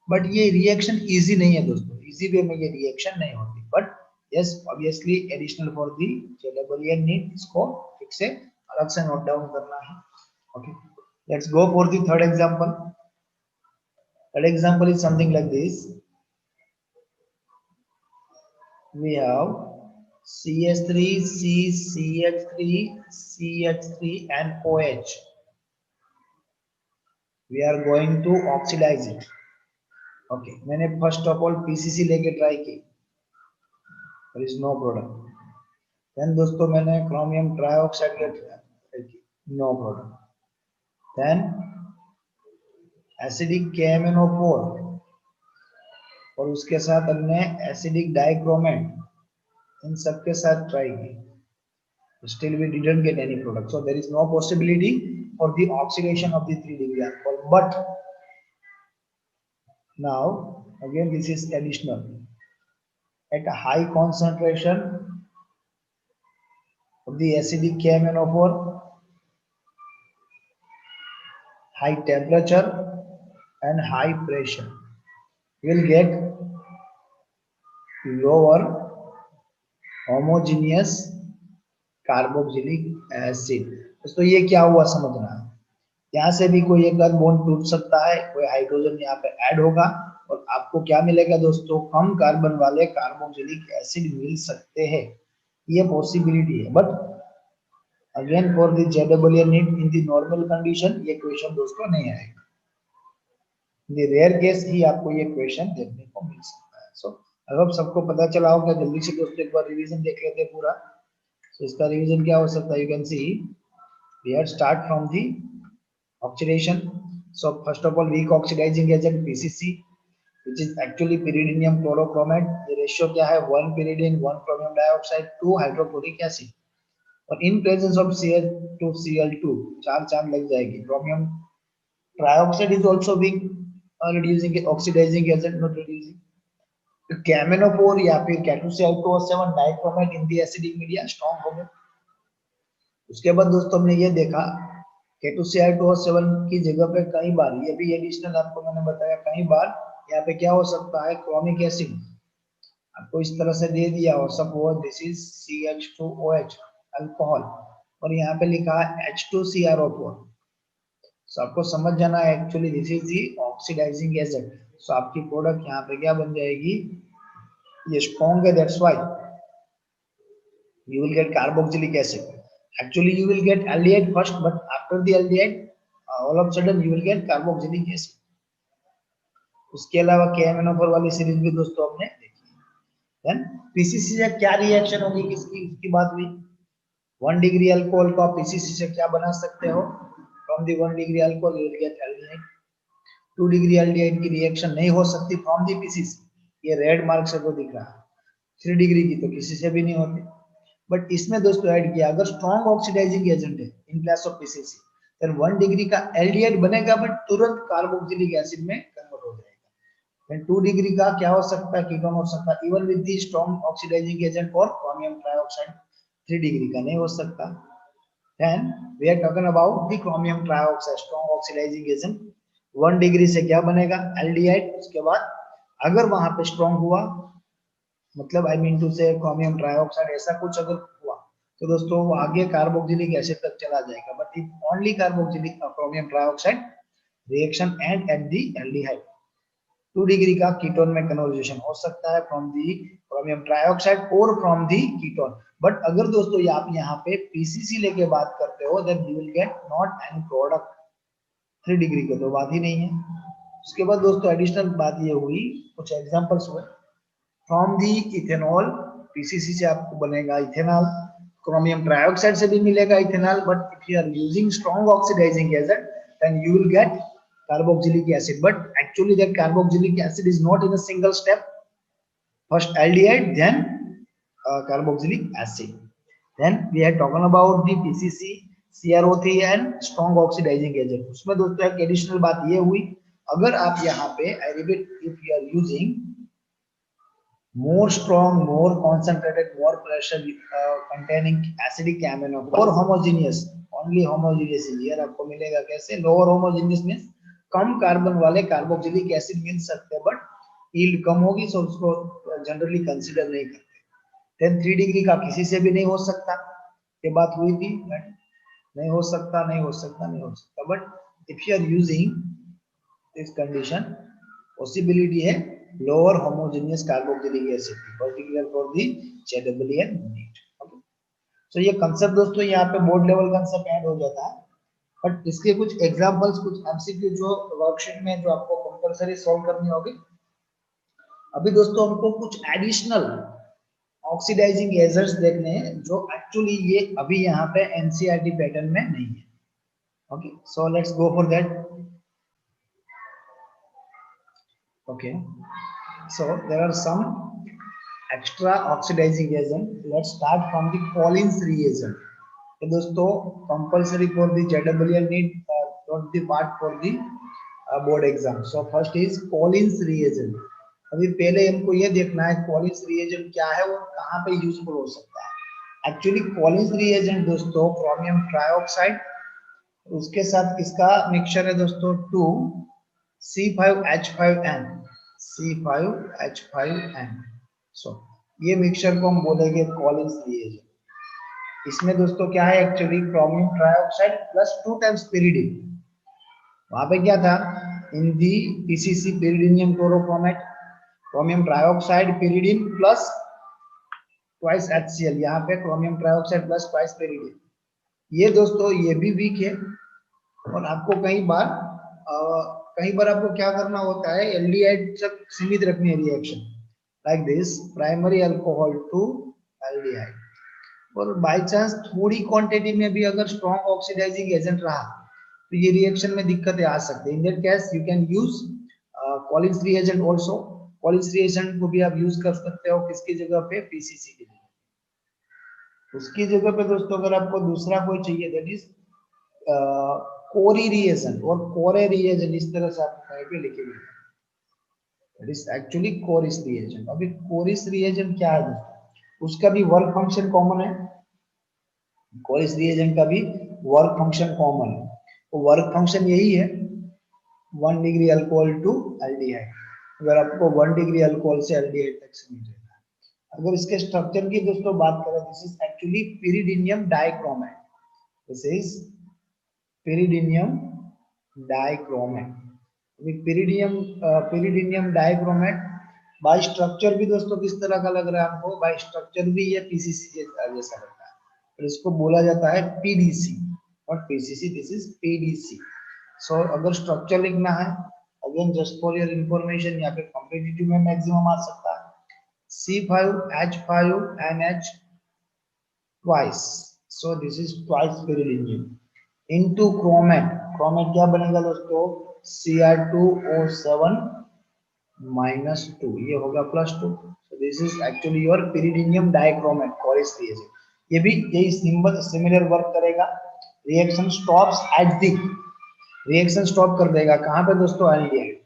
S1: बट ये रिएक्शन इजी नहीं है दोस्तों, इजी वे में ये रिएक्शन नहीं होती, but yes obviously additional for the JWN need, इसको ठीक से अलग से नोट डाउन करना है। Okay, let's go for the third example. Third example is something like this. We have CH3, CH3, CH3 and OH. We are going to oxidize it. Okay, मैंने first of all PCC लेके try की, there is no product. Then दोस्तों मैंने chromium trioxide लेके try की, no product. Then acidic KMnO4 और उसके साथ हमने acidic dichromate, इन सब के साथ try की. Still we didn't get any product, so there is no possibility for the oxidation of the 3-degree alcohol. But now again this is additional at a high concentration of the acidic KMnO4, high temperature and high pressure, you will get lower homogeneous carboxylic acid. दोस्तों ये क्या हुआ समझना है, यहाँ से भी कोई एक बॉन्ड टूट सकता है, कोई हाइड्रोजन यहाँ पे ऐड होगा और आपको क्या मिलेगा दोस्तों, कम कार्बन वाले कार्बोक्सिलिक एसिड मिल सकते हैं, ये पॉसिबिलिटी है। But again for the JWN need in the normal condition ये क्वेश्चन दोस्तों नहीं आएगा, इन रेयर केस ही आपको ये क्वेश्चन देखने को मिल सकता है। सो अब सबको पता चला होगा, जल्दी से दोस्तों एक बार रिवीजन देख लेते हैं पूरा। So इसका रिवीजन क्या हो सकता है, you can see we had start from the oxidation. So first of all weak oxidizing agent PCC, which is actually pyridinium chlorochromate. ये रेशियो क्या है, 1 pyridine 1 chromium dioxide 2 hydrochloric acid, और in presence of Cl2Cl2 चार चांद लग जाएगी। chromium trioxide is also weak reducing oxidizing agent, not reducing। KMnO4 या फिर K2Cl2O7 डाइक्रोमेट इन दी एसिडिक मीडिया स्ट्रॉन्ग हो गए। उसके बाद दोस्तों हमने ये देखा K2Cl2O7 की जगह पे कई बार, ये भी एडिशनल आपको मैंने बताया, कई बार यहाँ पे क्या हो सकता है, क्रोमिक एसिड आपको इस तरह से दे दिया और सब वो दिस इज CH2OH अल्कोहल, और यहाँ पे लिखा है H2CrO4। सो आपको समझ जाना है actually this is the oxidizing agent. So आपकी प्रोडक्ट यहाँ पे क्या बन जाएगी, ये स्ट्रॉन्ग है, that's why you will get carboxylic acid. Actually you will get aldehyde first, but after the aldehyde all of a sudden you will get carboxylic acid. उसके अलावा KMnO4 वाली सीरीज भी दोस्तों आपने देखी। देन PCC से क्या रिएक्शन होगी, किसकी उसकी बात हुई, 1 डिग्री अल्कोहल को आप PCC से क्या बना सकते हो, from the 1 degree alcohol you will get aldehyde। 2 degree aldehyde की रिएक्शन नहीं हो सकती फ्रॉम द PCC, ये रेड मार्क से तो दिख रहा है। 3 डिग्री की तो किसी से भी नहीं होती, बट इसमें दोस्तों ऐड किया अगर स्ट्रॉन्ग ऑक्सीडाइजिंग एजेंट है इन प्लेस ऑफ पीसीसी, फिर 1 डिग्री का एल्डिहाइड बनेगा बट तुरंत कार्बोक्सिलिक एसिड में कन्वर्ट हो जाएगा। देन 2 डिग्री का क्या हो सकता है, कीटोन हो सकता है, even with the strong oxidising agent for chromium trioxide. 3 degree का नहीं हो सकता। Then we are talking about the chromium trioxide strong oxidising agent, 1 degree से क्या बनेगा, एल्डिहाइड। उसके बाद अगर वहां पे स्ट्रॉन्ग हुआ, मतलब आई मीन टू से क्रोमियम ट्राइऑक्साइड ऐसा कुछ अगर हुआ तो दोस्तों वो आगे कार्बोक्सिलिक एसिड तक चला जाएगा, but if only carboxylic chromium trioxide reaction and at the aldehyde. 2 degree का कीटोन में कन्वर्जेशन हो सकता है फ्रॉम दी क्रोमियम ट्राइऑक्साइड और फ्रॉम दी कीटोन। बट अगर दोस्तों ये आप यहाँ पे पीसीसी लेके बात करते हो then you will get not any product. 3 degree की तो बात ही नहीं है। उसके बाद दोस्तों एडिशनल बात ये हुई, कुछ एग्जांपल्स हुए फ्रॉम दी इथेनॉल, पीसीसी से आपको बनेगा इथेनॉल, क्रोमियम ट्राइऑक्साइड से भी मिलेगा ethanol, but if you are using strong oxidising agent then you will get carboxylic acid, but actually that carboxylic acid is not in a single step, first aldehyde then carboxylic acid, then we are talking about the PCC CrO3 and strong oxidizing agent। उसमें दोस्तों एक additional बात ये हुई, अगर आप यहाँ पे I repeat, if you are using more strong, more concentrated, more pressure containing acidic amino, more homogeneous, only homogeneous here आपको मिलेगा कैसे, lower homogeneous means कम कार्बन वाले कार्बोक्सिलिक एसिड मिल सकते हैं, बट यील्ड कम होगी, सो उसको जनरली कंसीडर नहीं करते। 3 डिग्री का किसी से भी नहीं हो सकता, ये बात हुई थी, नहीं हो सकता, नहीं हो सकता, नहीं हो सकता। But if you are using this condition, possibility है lower homogeneous carboxylic acid, particular for the ZAAN unit. Okay, so ये कंसेप्ट दोस्तों यहाँ पे बोर्ड लेवल कंसेप्ट ऐड हो जाता है, बट इसके कुछ एग्जांपल्स, कुछ एमसीक्यू जो वर्कशीट में जो आपको कंपलसरी सॉल्व करनी होगी। अभी दोस्तों हमको कुछ एडिशनल ऑक्सीडाइजिंग एजेंट्स देखने हैं जो एक्चुअली ये अभी यहाँ पे एनसीईआरटी पैटर्न में नहीं है। Okay, so let's go for that. Okay, so there are some extra oxidising agent. Let's start from the Collins reagent. तो दोस्तों compulsory for the ZAAN need, not the part for the board exam. So first is Collins reagent. अभी पहले हमको ये देखना है Collins reagent क्या है और कहाँ पे यूजफुल हो सकता है। एक्चुअली कॉलिन्स रिएजेंट दोस्तों क्रोमियम ट्राइऑक्साइड, उसके साथ किसका मिक्सचर है दोस्तों, 2C5H5N, C5H5N। सो ये मिक्सचर को हम बोलेंगे कॉलिन्स रिएजेंट। इसमें दोस्तों क्या है, actually chromium trioxide plus 2 times pyridine. वहां पे क्या था, in the PCC pyridinium chlorochromate, chromium trioxide pyridine plus twice HCl, यहाँ पे chromium trioxide plus twice pyridine. ये दोस्तों ये भी वीक है, और आपको कई बार आपको क्या करना होता है, एल्डिहाइड तक सीमित रखनी है reaction, like this primary alcohol to aldehyde. और बाय चांस थोड़ी क्वांटिटी में भी अगर स्ट्रॉन्ग ऑक्सीडाइजिंग एजेंट रहा तो ये रिएक्शन में दिक्कतें आ सकती है। In that case you can use Collins reagent also. Collins reagent को भी आप यूज कर सकते हो किसकी जगह पे, PCC की जगह। उसकी जगह पे दोस्तों अगर आपको दूसरा कोई चाहिए, दैट इज कोरी रिएजेंट और कोरे रिएजेंट, इस तरह से आप कहीं पे लिखेंगे, दैट इज एक्चुअली कोरिस रिएजेंट। अभी कोरिस रिएजेंट क्या है दोस्तों, उसका भी वर्क फंक्शन कॉमन है, कोरिस रिएजेंट का भी वर्क फंक्शन कॉमन है। तो वर्क फंक्शन यही है 1 डिग्री अल्कोहल टू एल्डिहाइड। अगर आपको 1 डिग्री अल्कोहल से एल्डिहाइड तक सीमित रहना है। अगर इसके स्ट्रक्चर की दोस्तों बात करें, this is actually pyridinium dichromate, this is pyridinium dichromate। pyridinium dichromate by structure भी दोस्तों किस तरह का लग रहा है हमको, बाय स्ट्रक्चर भी ये PCC जैसा लगता है, और इसको बोला जाता है PDC और PCC, दिस इज PDC। सो अगर स्ट्रक्चर लिखना है, again just for your information, यहाँ पे कॉम्पिटिटिव में मैक्सिमम आ सकता है C5H5NH twice, so this is twice pyridinium into chromate. Chromate क्या बनेगा दोस्तों, Cr2O7 -2, ये होगा +2। so this is actually your pyridinium dichromate Corey's reagent. ये भी यही सिमिलर वर्क करेगा। Reaction stops at the, reaction stop कर देगा कहां पे दोस्तों, एल्डिहाइड।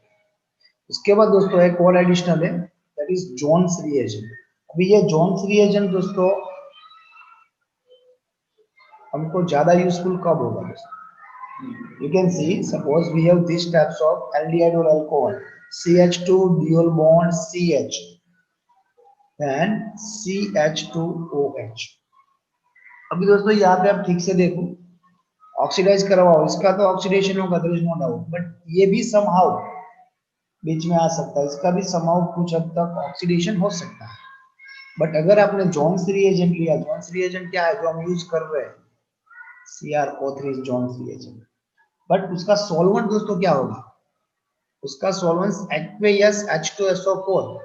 S1: उसके बाद दोस्तों एक और एडिशनल है, दैट इज जोन्स रिएजेंट। अभी ये जोन्स रिएजेंट दोस्तों हमको ज्यादा यूजफुल कब होगा दोस्तों, you can see suppose we have these types of aldehyde or alcohol, CH2 dual bond CH and CH2OH। अभी दोस्तों यहाँ पे आप ठीक से देखो, ऑक्सीडाइज करवाओ, इसका तो ऑक्सीडेशन होगा, there is no doubt, but ये भी समहाउ बीच में आ सकता है, इसका भी समहाउ कुछ हद तक ऑक्सीडेशन हो सकता है। बट अगर आपने जोन्स रिएजेंट लिया, जोन्स रिएजेंट क्या है जो हम यूज कर रहे हैं, CrO3 is Jones reagent, but उसका सॉल्वेंट दोस्तों क्या होगा, उसका सॉल्वेंट एक्वेयस H2SO4,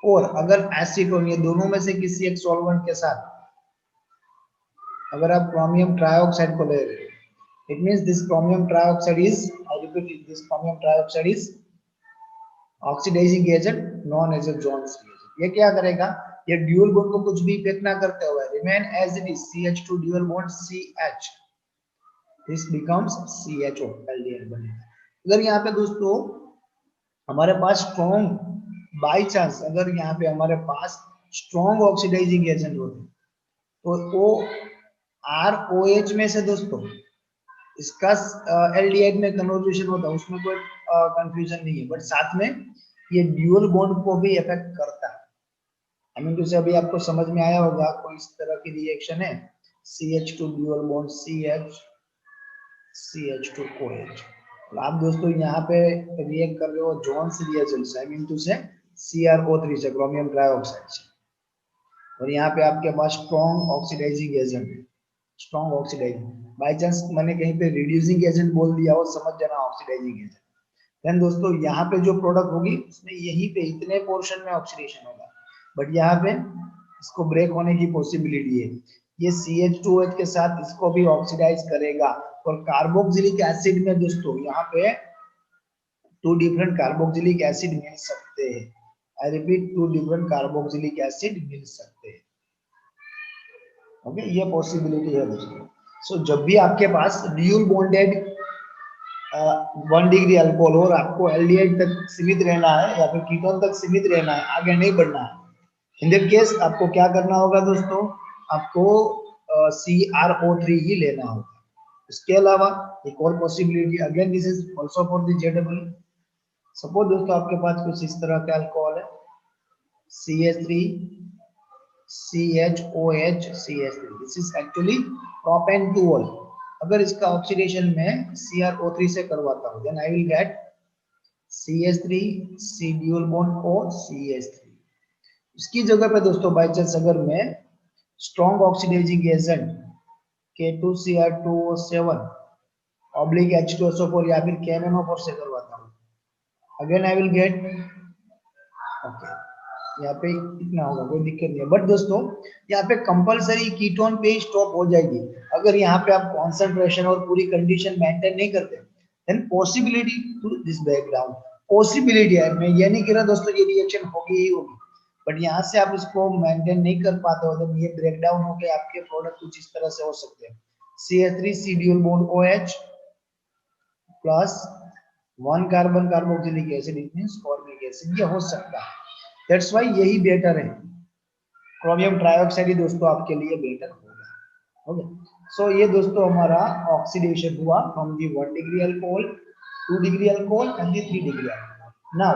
S1: और अगर एसीटोन, ये दोनों में से किसी एक सॉल्वेंट के साथ अगर आप क्रोमियम ट्राइऑक्साइड को ले रहे हो, it means this chromium trioxide is, I repeat, this chromium trioxide is oxidising agent known as a Jones reagent. ये क्या करेगा, ये ड्यूल बॉन्ड को कुछ भी इफेक्ट ना करते हुए remain as it is, CH2 dual bond CH, this becomes CHO, aldehyde बनेगा। अगर यहाँ पे दोस्तों हमारे पास स्ट्रॉन्ग, बाय चांस अगर यहाँ पे हमारे पास स्ट्रॉन्ग ऑक्सीडाइजिंग एजेंट होते तो वो ROH में से दोस्तों इसका एल्डिहाइड में कन्वर्जेशन होता है, उसमें कोई कंफ्यूजन नहीं है, बट साथ में ये ड्यूअल बॉन्ड को भी इफेक्ट करता है। आई मीन टू से अभी आपको समझ में आया होगा कोई इस तरह की रिएक्शन है, CH2 ड्यूअल बॉन्ड CH2OH। तो आप दोस्तों यहाँ पे रिएक्ट कर रहे हो जोन्स रिएजेंट से, आई मीन टू से CrO3 से, क्रोमियम ट्राइऑक्साइड से, और यहाँ पे आपके पास स्ट्रॉन्ग ऑक्सीडाइजिंग एजेंट है, स्ट्रॉन्ग ऑक्सीडाइजिंग। बाय चांस मैंने कहीं पे रिड्यूसिंग एजेंट बोल दिया हो, समझ जाना ऑक्सीडाइजिंग एजेंट। देन दोस्तों यहाँ पे जो प्रोडक्ट होगी उसमें यहीं पे इतने पोर्शन में ऑक्सीडेशन होगा, बट यहाँ पे इसको ब्रेक होने की पॉसिबिलिटी है। ये CH2OH के साथ इसको भी ऑक्सीडाइज करेगा, और कार्बोक्सिलिक एसिड में दोस्तों यहाँ पे 2 डिफरेंट कार्बोक्सिलिक एसिड मिल सकते हैं। I repeat, 2 different carboxylic acid मिल सकते हैं। ओके, ये पॉसिबिलिटी है दोस्तों। सो जब भी आपके पास ड्यूल बॉन्डेड 1 डिग्री अल्कोहल और आपको एल्डिहाइड तक सीमित रहना है या फिर कीटोन तक सीमित रहना है, आगे नहीं बढ़ना है, इन दैट केस आपको क्या करना होगा दोस्तों, आपको CrO3 ही लेना होगा। इसके अलावा एक और possibility, again this is also for the जेडेबल। सपोज दोस्तों आपके पास कुछ इस तरह का अल्कोहल है, CH3 CHOH CH3, this is actually प्रोपेन-2-ol। अगर इसका ऑक्सीडेशन में CrO3 से करवाता हूं, then I will get CH3 C dual bond O CH3। इसकी जगह पे दोस्तों बाय चांस अगर मैं strong oxidising agent K2Cr2O7 oblique H2SO4 या फिर KMnO4 से करवाता हूँ, again I will gate, okay, यहाँ पे इतना होगा, कोई दिक्कत नहीं है। बट दोस्तों यहाँ पे कंपलसरी कीटोन पे स्टॉप हो जाएगी अगर यहाँ पे आप कॉन्सेंट्रेशन और पूरी कंडीशन मेंटेन नहीं करते, then possibility to this background, possibility है, मैं ये नहीं कह रहा दोस्तों ये रिएक्शन होगी ही होगी, बट यहाँ से आप इसको मेंटेन नहीं कर पाते हो, तो ये ब्रेक डाउन होकर आपके प्रोडक्ट कुछ इस तरह से हो सकते हैं। CH3 C dual bond OH plus 1 carbon carboxylic acid, it means formic acid, ये हो सकता है। दैट्स व्हाई यही बेटर है, क्रोमियम ट्राइऑक्साइड ही दोस्तों आपके लिए बेटर होगा। ओके, सो ये दोस्तों हमारा ऑक्सीडेशन हुआ from the 1 degree alcohol, 2 degree alcohol and the 3 degree alcohol. Now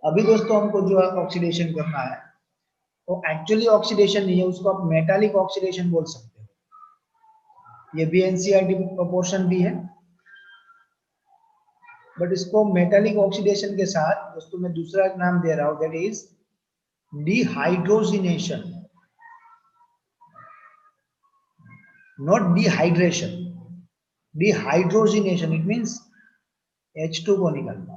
S1: अभी दोस्तों हमको जो ऑक्सीडेशन करना है वो एक्चुअली ऑक्सीडेशन नहीं है, उसको आप मेटालिक ऑक्सीडेशन बोल सकते हो। ये भी एनसीईआरटी पोर्शन भी है, बट इसको मेटालिक ऑक्सीडेशन के साथ दोस्तों मैं दूसरा एक नाम दे रहा हूं, that is dehydrogenation, not dehydration, dehydrogenation, it means H2 को निकालना।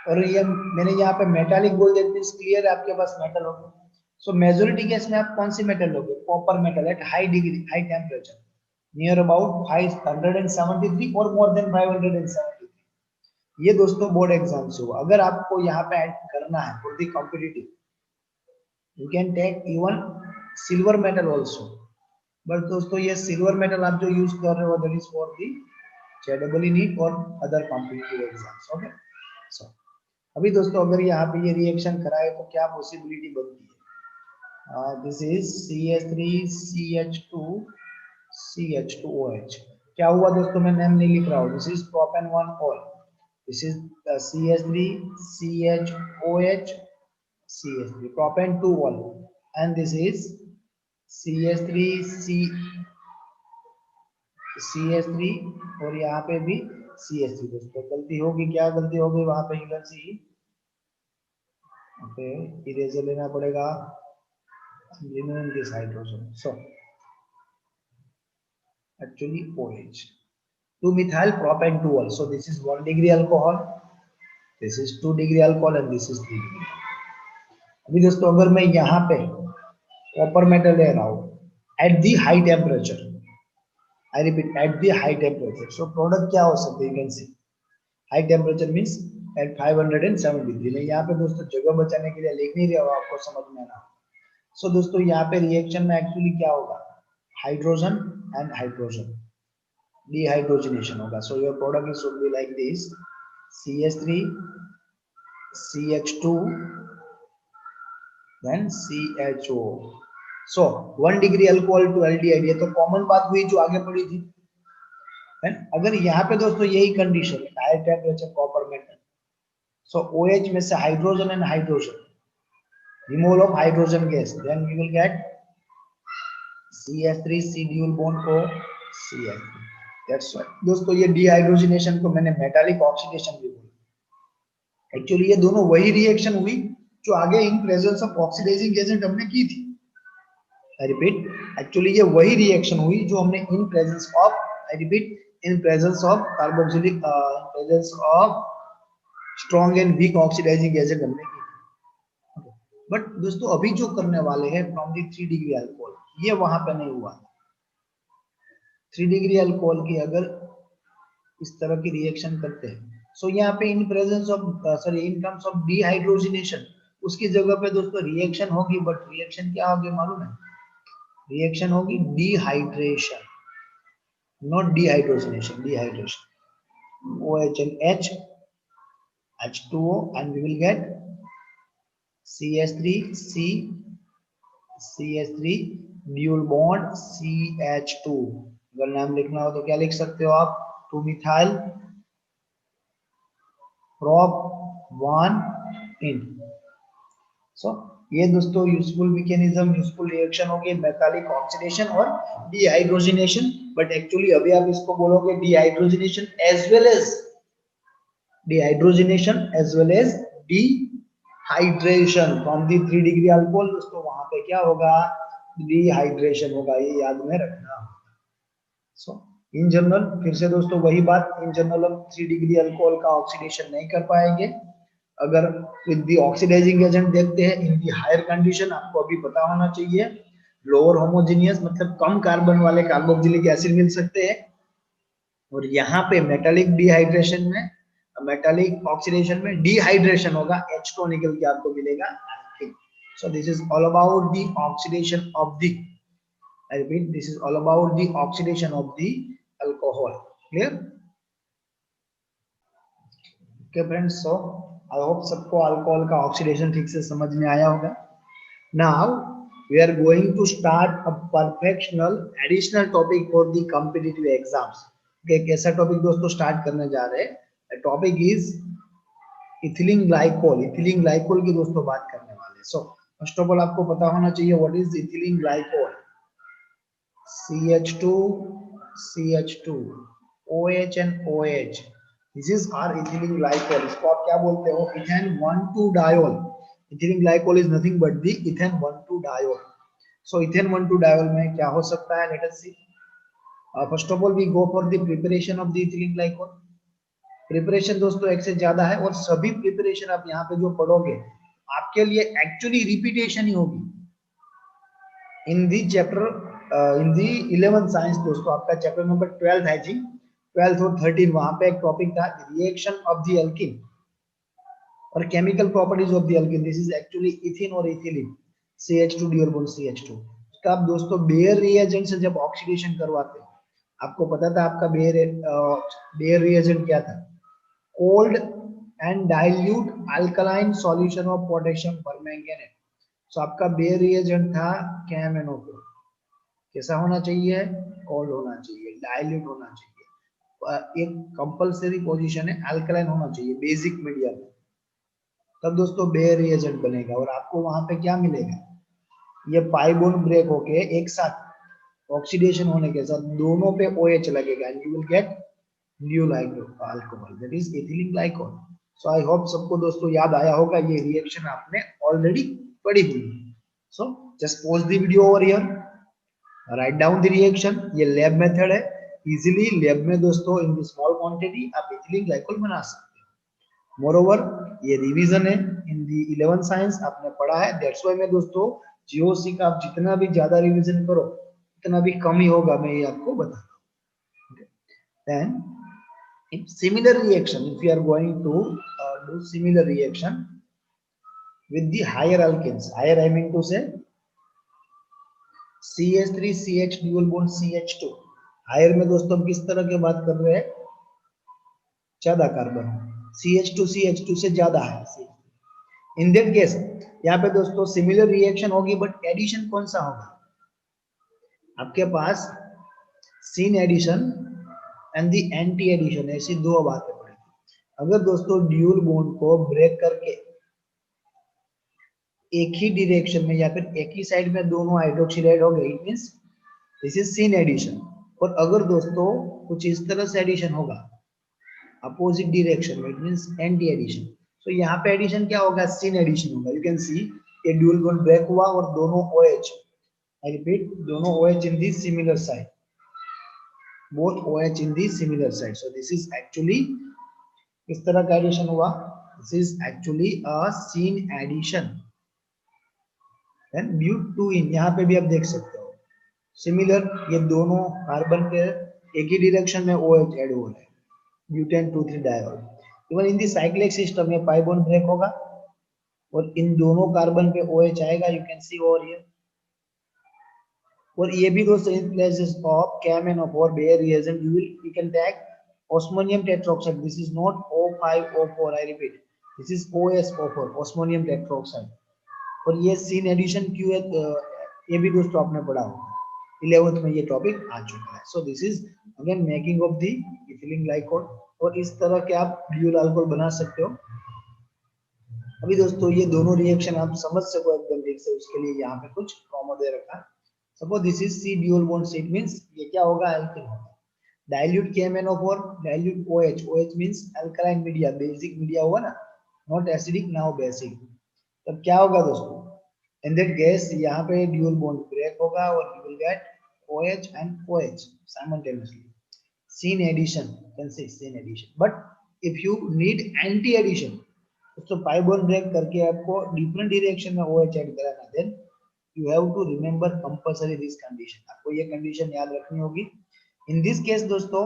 S1: और ये मैंने यहाँ पे मेटालिक बोल दिया, मींस क्लियर है आपके पास मेटल होगा। सो मेजॉरिटी केस में आप कौन सी मेटल लोगे, copper metal at high degree, high temperature, near about 573 और मोर देन 573। ये दोस्तों बोर्ड एग्जाम से हुआ। अगर आपको यहाँ पे ऐड करना है for the competitive, you can take even silver metal also, but दोस्तों ये सिल्वर मेटल आप जो यूज कर रहे हो that is for the JEE NEET और other competitive exams. Okay, so अभी दोस्तों अगर यहाँ पे ये रिएक्शन कराए तो क्या पॉसिबिलिटी बनती है, दिस इज CH3CH2CH2OH। क्या हुआ दोस्तों, मैं नेम नहीं लिख रहा हूँ, दिस इज प्रोपेन-1-ol, this is CH3CHOH CH3 propane-2-ol, and this is CH3 और यहाँ पे भी CH3। दोस्तों गलती होगी, क्या गलती होगी वहां पे, ओके, इरेजर लेना पड़ेगा, this hydrogen, so actually OH, 2-methyl propane-2-ol, so this is 1 degree alcohol, this is 2 degree alcohol and this is 3 degree। अभी दोस्तों अगर मैं यहाँ पे कॉपर मेटल ले रहा हूँ at the high temperature, I repeat at the high temperature, so product क्या हो सकते हैं, you can see high temperature means at 573। मैं यहाँ पे दोस्तों जगह बचाने के लिए लिख नहीं रहा हूँ, आपको समझ में आना। सो दोस्तों यहाँ पे रिएक्शन में एक्चुअली क्या होगा, हाइड्रोजन एंड हाइड्रोजन डिहाइड्रोजनेशन होगा। So your product is should be like this, CH3 CH2 then CHO। So 1 degree alcohol to aldehyde, ये तो कॉमन बात हुई जो आगे पड़ी थी, अगर यहाँ पे दोस्तों यही कंडीशन है, high temperature copper metal, so OH में से hydrogen and hydrogen, removal of hydrogen gas, then we will get CH3 C dual bond O CH3। That's why दोस्तों ये डिहाइड्रोजनेशन को मैंने मेटालिक ऑक्सीडेशन भी बोला। एक्चुअली ये दोनों वही रिएक्शन हुई जो आगे in presence of oxidising agent हमने की थी। आई रिपीट, एक्चुअली ये वही रिएक्शन हुई जो हमने in presence of, I repeat, in presence of carboxylic, presence of strong and weak oxidising agent हमने की थी। बट दोस्तों अभी जो करने वाले हैं फ्रॉम दी 3 डिग्री अल्कोहल, ये वहां पे नहीं हुआ। 3 डिग्री अल्कोहल की अगर इस तरह की रिएक्शन करते हैं, सो यहाँ पे इन presence of, sorry, in terms of dehydrogenation, उसकी जगह पे दोस्तों रिएक्शन होगी, बट रिएक्शन क्या होगी मालूम है? रिएक्शन होगी dehydration, not dehydrogenation, dehydration. OH and H, H2O, and we will get CH3 C, CH3 dual bond CH2। अगर नाम लिखना हो तो क्या लिख सकते हो आप? 2 मिथाइल prop 1 in। सो ये दोस्तों यूजफुल मैकेनिज्म, यूजफुल रिएक्शन हो गई मेटालिक ऑक्सीडेशन और डिहाइड्रोजनेशन। बट एक्चुअली अभी आप इसको बोलोगे dehydrogenation as well as dehydration from the 3 degree alcohol, दोस्तों वहां पे क्या होगा? डिहाइड्रेशन होगा, ये याद में रखना। सो इन जनरल, फिर से दोस्तों वही बात, इन जनरल हम 3 डिग्री अल्कोहल का ऑक्सीडेशन नहीं कर पाएंगे। अगर विद दी ऑक्सीडाइजिंग एजेंट देखते हैं इन दी हायर कंडीशन, आपको अभी पता होना चाहिए लोअर होमोजेनियस मतलब कम कार्बन वाले कार्बोक्सिलिक एसिड मिल सकते हैं, और यहाँ पे मेटालिक डिहाइड्रेशन में, मेटालिक ऑक्सीडेशन में डिहाइड्रेशन होगा, H2 निकल के आपको मिलेगा। सो this is all about the oxidation of the, I repeat, this is all about the oxidation of the alcohol. Clear? Okay friends, so I hope सबको alcohol का oxidation ठीक से समझ में आया होगा। Now we are going to start a perfectional additional topic for the competitive exams. Okay, कैसा topic दोस्तों स्टार्ट करने जा रहे हैं? The topic is ethylene glycol. Ethylene glycol की दोस्तों बात करने वाले। So first of all आपको पता होना चाहिए what is ethylene glycol. CH2, CH2, OH and OH. This is our ethylene glycol. इसको आप क्या बोलते हो? Ethane 1,2-diol. Ethylene glycol is nothing but the ethane 1,2-diol. So ethane 1,2-diol में क्या हो सकता है? Let us see. First of all, we go for the preparation of the ethylene glycol. Preparation दोस्तों एक से ज्यादा है, और सभी preparation आप यहाँ पे जो पढ़ोगे आपके लिए actually repetition ही होगी। In the chapter, in the 11th science दोस्तों, आपका चैप्टर नंबर 12 है जी, 12th और 13, वहां पे एक टॉपिक था रिएक्शन ऑफ द एल्कीन और chemical properties of the alkene. This is actually ethene और ethylene, CH2 dual bond CH2। इसका आप दोस्तों बेयर रिएजेंट से जब ऑक्सीडेशन करवाते हो, आपको पता था आपका बेयर रिएजेंट क्या था? Cold and dilute alkaline solution of potassium permanganate. So आपका बेयर रिएजेंट था KMnO4। कैसा होना चाहिए? कोल्ड होना चाहिए, डाइल्यूट होना चाहिए, एक कंपलसरी पोजीशन है, अल्कलाइन होना चाहिए बेसिक मीडियम, तब दोस्तों बेयर रिएजेंट बनेगा। और आपको वहां पे क्या मिलेगा? ये पाई बॉन्ड ब्रेक होके एक साथ ऑक्सीडेशन होने के साथ दोनों पे OH लगेगा, and you will get new alcohol, that is ethylene glycol. So I hope सबको दोस्तों याद आया होगा, ये रिएक्शन आपने ऑलरेडी पढ़ी हुई है। So just pause the video over here, write down the reaction. ये लैब मेथड है, इजीली लैब में दोस्तों इन द स्मॉल क्वांटिटी आप इथिलीन ग्लाइकोल बना सकते हो। मोरओवर ये रिवीजन है, इन द 11th साइंस आपने पढ़ा है, दैट्स व्हाई मैं दोस्तों जीओसी का आप जितना भी ज्यादा रिवीजन करो उतना भी कम ही होगा, मैं ये आपको बता रहा हूं। Then in similar reaction, if you are going to do similar reaction with the higher alkenes, higher I mean to say CH3 CH dual bond CH2, higher में दोस्तों हम किस तरह की बात कर रहे हैं? ज्यादा कार्बन, CH2 से ज्यादा है। इन दैट केस यहाँ पे दोस्तों सिमिलर रिएक्शन होगी, बट एडिशन कौन सा होगा? आपके पास syn addition and the anti addition, ऐसी दो बातें पढ़ेंगे। अगर दोस्तों ड्यूल बॉन्ड को ब्रेक करके एक ही डायरेक्शन में या फिर एक ही साइड में दोनों हाइड्रोक्सिल ऐड हो गए, it means this is syn addition. और अगर दोस्तों कुछ इस तरह से एडिशन होगा अपोजिट डायरेक्शन में, it means anti addition. So यहाँ पे एडिशन क्या होगा, सिन एडिशन होगा। यू कैन सी ये ड्यूल बॉन्ड ब्रेक हुआ और दोनों OH, आई रिपीट, दोनों OH in the similar side, both OH in the similar side. So this is actually किस तरह का एडिशन हुआ, this is actually a scene addition. Then butene, यहाँ पे भी आप देख सकते हो सिमिलर, ये दोनों कार्बन के एक ही डायरेक्शन में OH ऐड हो रहा है, butane 2,3 diol. Even in the cyclic system में पाई बॉन्ड ब्रेक होगा और इन दोनों कार्बन पे OH आएगा, you can see over here. और ये भी दोस्तों in places of KMnO4 Baeyer reagent you can take osmonium tetroxide. This is not O5O4, I repeat, this is OSO4, osmonium tetroxide। और ये सीन एडिशन क्यों है, ये भी दोस्तों आपने पढ़ा होगा 11th में, ये टॉपिक आ चुका है। सो this is again making of the ethylene glycol, और इस तरह के आप ड्यूल अल्कोहल बना सकते हो। अभी दोस्तों ये दोनों रिएक्शन आप समझ सको एकदम ठीक से, उसके लिए यहाँ पे कुछ कॉमा दे रखा। Suppose this is C dual bond C, it means ये क्या होगा, एल्किन होगा। Dilute KMnO4, dilute OH, OH means alkaline media, basic media हुआ ना, नॉट एसिडिक नाउ बेसिक। तब क्या होगा दोस्तों, इन दैट केस यहाँ पे ड्यूल बॉन्ड ब्रेक होगा और you will gate OH and OH simultaneously, scene addition, you can say scene addition। but if you need anti addition, तो पाई बॉन्ड ब्रेक करके आपको डिफरेंट डायरेक्शन में OH add कराना, then you have to remember compulsory this condition, आपको ये condition याद रखनी होगी। इन दिस केस दोस्तों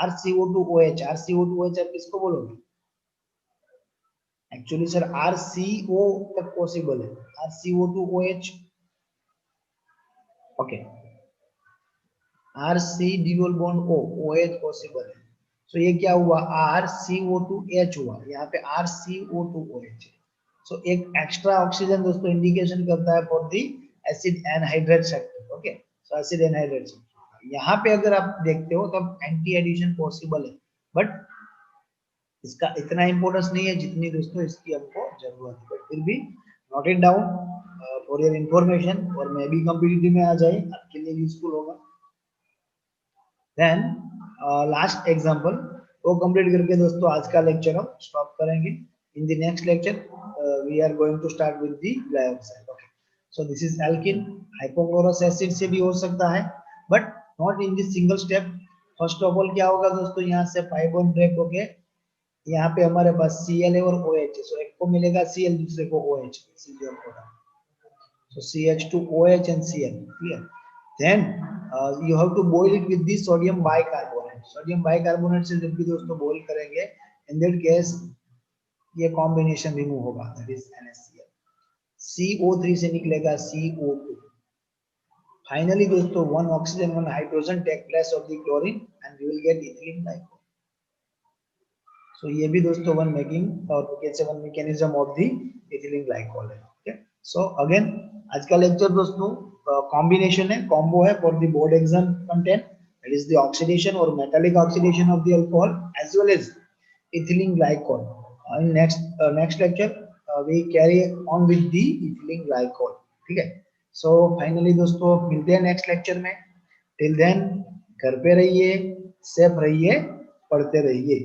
S1: RCO2OH, RCO2OH आप किसको बोलोगे, एक्चुअली सर RCO तक पॉसिबल है, RCO2OH, okay, RC dual bond O, OH possible है। सो ये क्या हुआ, RCO2H हुआ, यहाँ पे RCO2OH। सो एक एक्स्ट्रा ऑक्सीजन दोस्तों इंडिकेशन करता है for the acid anhydride sector, okay. So acid anhydride sector, यहाँ पे अगर आप देखते हो तब एंटी एडिशन पॉसिबल है, बट इसका इतना इंपॉर्टेंस नहीं है जितनी दोस्तों इसकी हमको जरूरत है। बट फिर भी note it down for your information, और मे भी कॉम्पिटिटिव में आ जाए, आपके लिए यूजफुल होगा। देन लास्ट एग्जांपल वो कंप्लीट करके दोस्तों आज का लेक्चर हम स्टॉप करेंगे। In the next lecture we are going to start with the glycoside, okay. So this is alkene, hypochlorous acid से भी हो सकता है, but not in the single step. First of all क्या होगा दोस्तों, यहाँ से पाई बॉन्ड ब्रेक होके यहाँ पे हमारे पास Cl है और OH है, सो एक को मिलेगा Cl, दूसरे को OH, so CH2OH and Cl, clear। then you have to boil it with the sodium bicarbonate। sodium bicarbonate से जब भी दोस्तों boil करेंगे, in that case ये combination remove होगा, that is NaCl। CO3 से निकलेगा CO2। finally दोस्तों one oxygen one hydrogen take place of the chlorine and we will get ethylene glycol। so ये भी दोस्तों वन मेकिंग और कैसे one mechanism of the ethylene glycol है, ओके। सो अगेन आज का लेक्चर दोस्तों कॉम्बिनेशन है, कॉम्बो है for the board exam content, that is the oxidation और metallic oxidation of the alcohol as well as ethylene glycol. In next lecture we carry on with the ethylene glycol, ठीक है। So finally दोस्तों मिलते हैं next lecture में। Till then घर पे रहिए, सेफ रहिए, पढ़ते रहिए।